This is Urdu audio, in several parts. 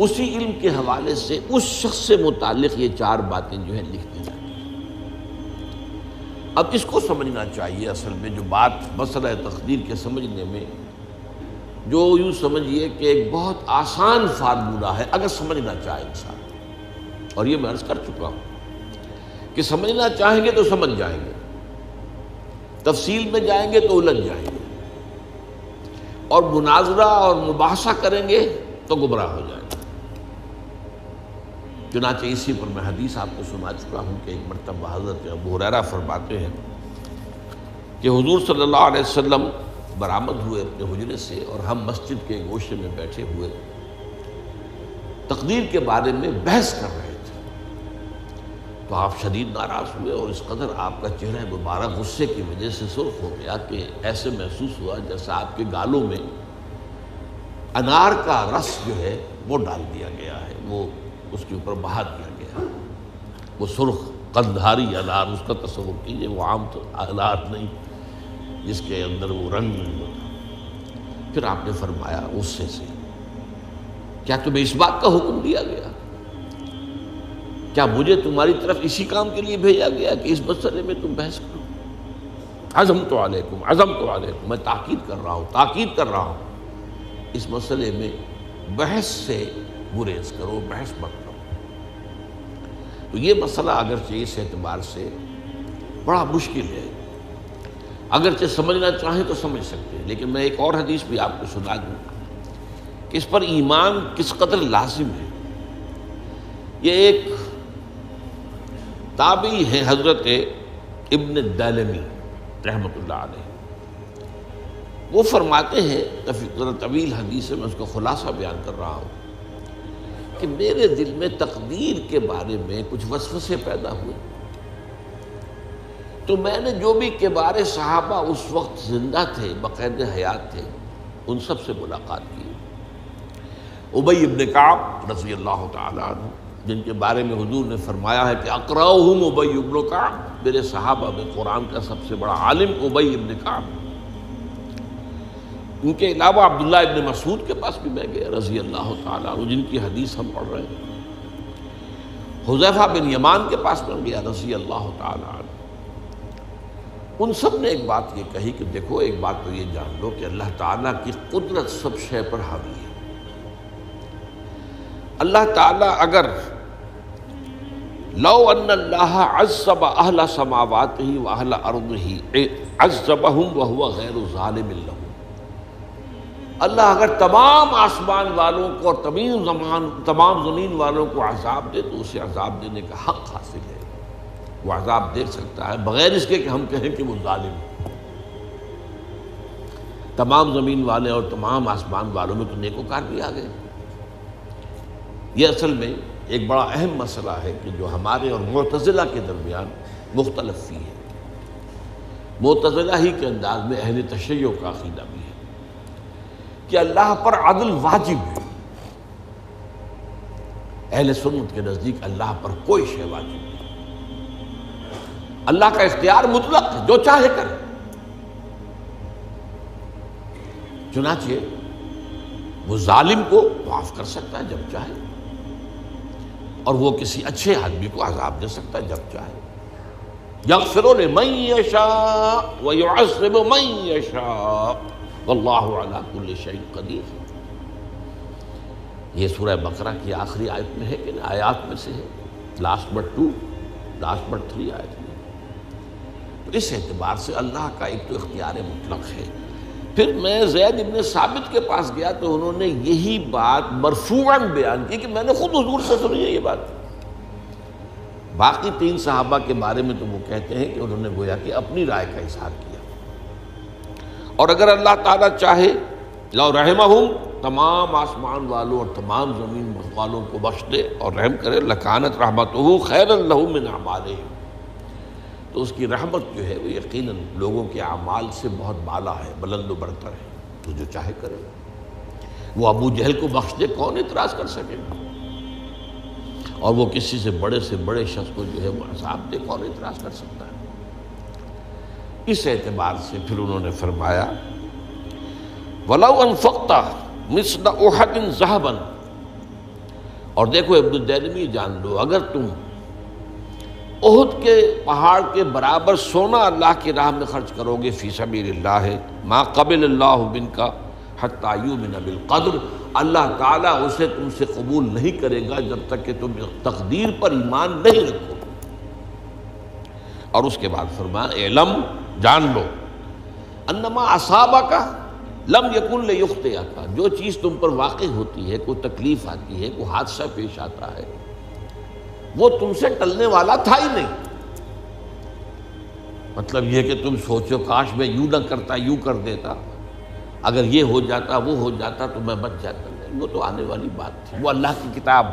اسی علم کے حوالے سے اس شخص سے متعلق یہ 4 باتیں جو ہیں لکھ دی جاتی ہیں۔ اب اس کو سمجھنا چاہیے، اصل میں جو بات مسئلہ تقدیر کے سمجھنے میں، جو یوں سمجھیے کہ ایک بہت آسان فارمولہ ہے اگر سمجھنا چاہے انسان، اور یہ میں عرض کر چکا ہوں کہ سمجھنا چاہیں گے تو سمجھ جائیں گے، تفصیل میں جائیں گے تو الجھ جائیں گے، اور مناظرہ اور مباحثہ کریں گے تو گمراہ ہو جائیں گے۔ چنانچہ اسی پر میں حدیث آپ کو سنا چکا ہوں کہ ایک مرتبہ حضرت ابو ہریرہ فرماتے ہیں کہ حضور صلی اللہ علیہ وسلم برآمد ہوئے اپنے حجرے سے، اور ہم مسجد کے گوشے میں بیٹھے ہوئے تقدیر کے بارے میں بحث کر رہے تھے، تو آپ شدید ناراض ہوئے، اور اس قدر آپ کا چہرہ مبارک غصے کی وجہ سے سرخ ہو گیا کہ ایسے محسوس ہوا جیسا آپ کے گالوں میں انار کا رس جو ہے وہ ڈال دیا گیا ہے، وہ اس کے اوپر بہا دیا گیا، وہ سرخ قندھاری انار، اس کا تصور کیجیے، وہ عام انار نہیں جس کے اندر وہ رنگ نہیں ہوتا۔ پھر آپ نے فرمایا غصے سے، کیا تمہیں اس بات کا حکم دیا گیا؟ کیا مجھے تمہاری طرف اسی کام کے لیے بھیجا گیا کہ اس مسئلے میں تم بحث کرو؟ عزمت علیکم میں تاکید کر رہا ہوں اس مسئلے میں بحث سے گریز کرو، بحث مت کرو۔ تو یہ مسئلہ اگرچہ اس اعتبار سے بڑا مشکل ہے، اگرچہ سمجھنا چاہیں تو سمجھ سکتے ہیں، لیکن میں ایک اور حدیث بھی آپ کو سنا دوں کہ اس پر ایمان کس قدر لازم ہے۔ یہ ایک تابعی ہے حضرت ابن الدیلمی رحمۃ اللہ علیہ، وہ فرماتے ہیں، طویل حدیث ہے، میں اس کا خلاصہ بیان کر رہا ہوں، کہ میرے دل میں تقدیر کے بارے میں کچھ وسوسے پیدا ہوئے، تو میں نے جو بھی کبار صحابہ اس وقت زندہ تھے، بقید حیات تھے، ان سب سے ملاقات کی۔ ابی ابن کعب رضی اللہ تعالیٰ عنہ، جن کے بارے میں حضور نے فرمایا ہے کہ اقرأہم ابی ابن کعب، میرے صحابہ میں قرآن کا سب سے بڑا عالم ابی ابن کعب۔ ان کے علاوہ عبداللہ ابن مسعود کے پاس بھی میں گیا رضی اللہ تعالیٰ عنہ، جن کی حدیث ہم پڑھ رہے ہیں۔ حذیفہ بن یمان کے پاس میں گیا رضی اللہ تعالیٰ عنہ۔ ان سب نے ایک بات یہ کہی کہ دیکھو، ایک بات تو یہ جان لو کہ اللہ تعالیٰ کی قدرت سب شے پر حاوی ہے۔ اللہ تعالیٰ اگر لو ان اللہ عذب اہل سماواتہ واہل ارضہ عذبہم وہو غیر ظالم لہم، اللہ اگر تمام آسمان والوں کو اور تمام زمین والوں کو عذاب دے تو اسے عذاب دینے کا حق حاصل ہے، وہ عذاب دے سکتا ہے بغیر اس کے کہ ہم کہیں کہ وہ ظالم ہے۔ تمام زمین والے اور تمام آسمان والوں میں تو نیکوکار بھی آ گئے۔ یہ اصل میں ایک بڑا اہم مسئلہ ہے کہ جو ہمارے اور معتزلہ کے درمیان مختلف فی ہے۔ معتزلہ ہی کے انداز میں اہل تشیع کا عقیدہ بھی ہے کہ اللہ پر عدل واجب ہے، اہل سنت کے نزدیک اللہ پر کوئی شے واجب نہیں، اللہ کا اختیار مطلق ہے، جو چاہے کرے۔ چنانچہ وہ ظالم کو معاف کر سکتا ہے جب چاہے، اور وہ کسی اچھے آدمی کو عذاب دے سکتا ہے جب چاہے۔ یغفر لمن یشاء ویعذب من یشاء واللہ علی کل شیء قدیر۔ یہ سورہ بقرہ کی آخری آیت میں ہے کہ آیات میں سے ہے، لاسٹ بٹ 3 آیت میں۔ تو اس اعتبار سے اللہ کا ایک تو اختیار مطلق ہے۔ پھر میں زید ابن ثابت کے پاس گیا تو انہوں نے یہی بات مرفوعاً بیان کی کہ میں نے خود حضور سے سنی ہے یہ بات۔ باقی 3 صحابہ کے بارے میں تو وہ کہتے ہیں کہ انہوں نے گویا کہ اپنی رائے کا اظہار کیا، اور اگر اللہ تعالیٰ چاہے لو رحمہم، تمام آسمان والوں اور تمام زمین والوں کو بخش دے اور رحم کرے، لکانت رحمتہ خیرا لہم من اعمالہم، تو اس کی رحمت جو ہے وہ یقیناً لوگوں کے اعمال سے بہت بالا ہے، بلند و برتر ہے، تو جو چاہے کرے۔ وہ ابو جہل کو بخش دے، کون اعتراض کر سکے گا؟ اور وہ کسی سے بڑے شخص کو جو ہے وہ عذاب دے، کون اعتراض کر سکتا ہے؟ اس اعتبار سے پھر انہوں نے فرمایا وَلَوْ أَنفَقْتَ مِثْلَ أُحَدٍ ذَهَبًا، اور دیکھو ابن الدینمی جان لو، اگر تم احد کے پہاڑ کے برابر سونا اللہ کی راہ میں خرچ کرو گے فی سبیل اللہ، ما قبل اللہ منک حتی یؤمن بالقدر، اللہ تعالیٰ اسے تم سے قبول نہیں کرے گا جب تک کہ تم تقدیر پر ایمان نہیں رکھو۔ اور اس کے بعد فرمایا اعلم، جان لو، انما اصابک لم یکن لیخطئک، جو چیز تم پر واقع ہوتی ہے، کوئی تکلیف آتی ہے، کوئی حادثہ پیش آتا ہے، وہ تم سے ٹلنے والا تھا ہی نہیں۔ مطلب یہ کہ تم سوچو کاش میں یوں نہ کرتا، یوں کر دیتا، اگر یہ ہو جاتا، وہ ہو جاتا تو میں بچ جاتا، نہیں، وہ تو آنے والی بات تھی، وہ اللہ کی کتاب،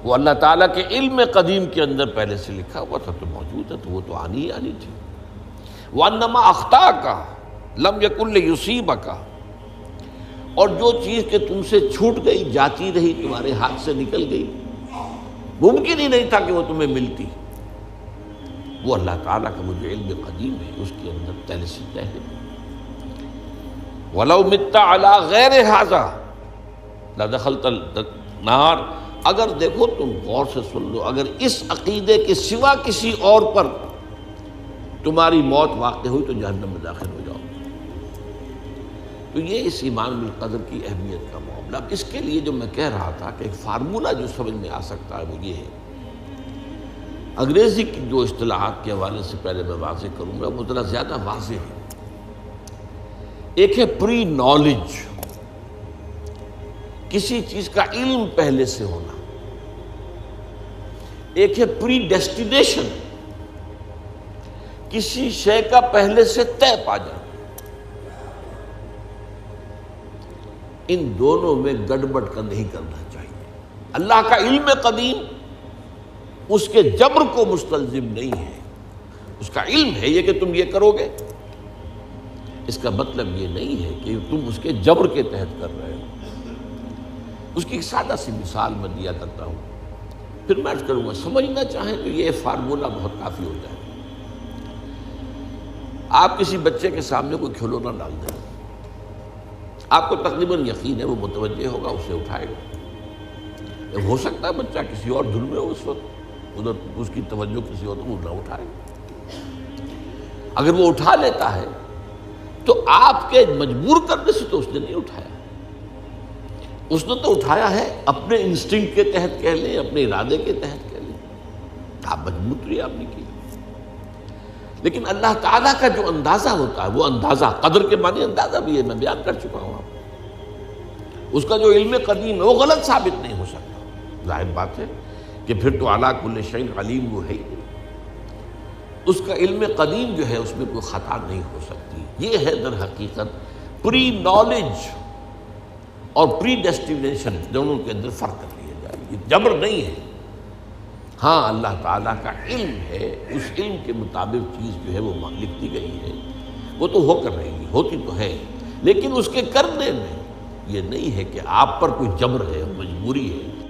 وہ اللہ تعالیٰ کے علم قدیم کے اندر پہلے سے لکھا ہوا تھا، تو موجود ہے، تو وہ تو آنی ہی آنی تھی۔ وَأَنَّمَا أَخْطَأَكَ لَمْ يَكُنْ لِيُصِيبَكَ، اور جو چیز کہ تم سے چھوٹ گئی، جاتی رہی، تمہارے ہاتھ سے نکل گئی، ممکن ہی نہیں تھا کہ وہ تمہیں ملتی، وہ اللہ تعالیٰ کا وہ جو علم قدیم ہے اس کے اندر پہلے سے طے ہے۔ وَلَوْ مِتَّ عَلَىٰ غَيْرِ هَٰذَا لَدَخَلْتَ النَّارَ، اگر دیکھو تم غور سے سن لو، اگر اس عقیدے کے سوا کسی اور پر تمہاری موت واقع ہوئی تو جہنم میں داخل ہو جاؤ۔ تو یہ اس ایمان بالقدر کی اہمیت کا معاملہ۔ اب اس کے لیے جو میں کہہ رہا تھا کہ ایک فارمولہ جو سمجھ میں آ سکتا ہے وہ یہ ہے، انگریزی کی جو اصطلاحات کے حوالے سے پہلے میں واضح کروں گا، وہ ذرا زیادہ واضح ہے۔ ایک ہے پری نالج، کسی چیز کا علم پہلے سے ہونا، ایک ہے پری ڈیسٹینیشن، کسی شے کا پہلے سے طے پا جانا۔ ان دونوں میں گڑبڑ کا نہیں کرنا چاہیے۔ اللہ کا علم قدیم اس کے جبر کو مستلزم نہیں ہے، اس کا علم ہے یہ کہ تم یہ کرو گے، اس کا مطلب یہ نہیں ہے کہ تم اس کے جبر کے تحت کر رہے ہو۔ اس کی ایک سادہ سی مثال میں دیا کرتا ہوں، پھر میں عرض کروں گا، سمجھنا چاہیں تو یہ فارمولہ بہت کافی ہو جائے۔ آپ کسی بچے کے سامنے کوئی کھلونا ڈال دیں، آپ کو تقریباً یقین ہے وہ متوجہ ہوگا، اسے اٹھائے گا۔ ہو سکتا ہے بچہ کسی اور دھن میں ہو اس وقت، ادھر اس کی توجہ کسی اور کو نہ اٹھائے۔ اگر وہ اٹھا لیتا ہے تو آپ کے مجبور کرنے سے تو اس نے نہیں اٹھایا، اس نے تو اٹھایا ہے اپنے انسٹنکٹ کے تحت کہہ لیں، اپنے ارادے کے تحت کہہ لیں، آپ مجبور تو یہ آپ نے کی۔ لیکن اللہ تعالیٰ کا جو اندازہ ہوتا ہے، وہ اندازہ قدر کے معنی اندازہ بھی ہے، میں بیان کر چکا ہوں آپ کو۔ اس کا جو علم قدیم ہے وہ غلط ثابت نہیں ہو سکتا، ظاہر بات ہے کہ پھر تو اعلیٰ کل شیء علیم وہ ہے، اس کا علم قدیم جو ہے اس میں کوئی خطا نہیں ہو سکتی۔ یہ ہے در حقیقت پری نالج اور پری ڈیسٹینیشن، دونوں کے اندر فرق کر لیا جائے، یہ جبر نہیں ہے۔ ہاں اللہ تعالیٰ کا علم ہے، اس علم کے مطابق چیز جو ہے وہ لکھتی گئی ہے، وہ تو ہو کر رہے گی، ہوتی تو ہے، لیکن اس کے کرنے میں یہ نہیں ہے کہ آپ پر کوئی جبر ہے، مجبوری ہے۔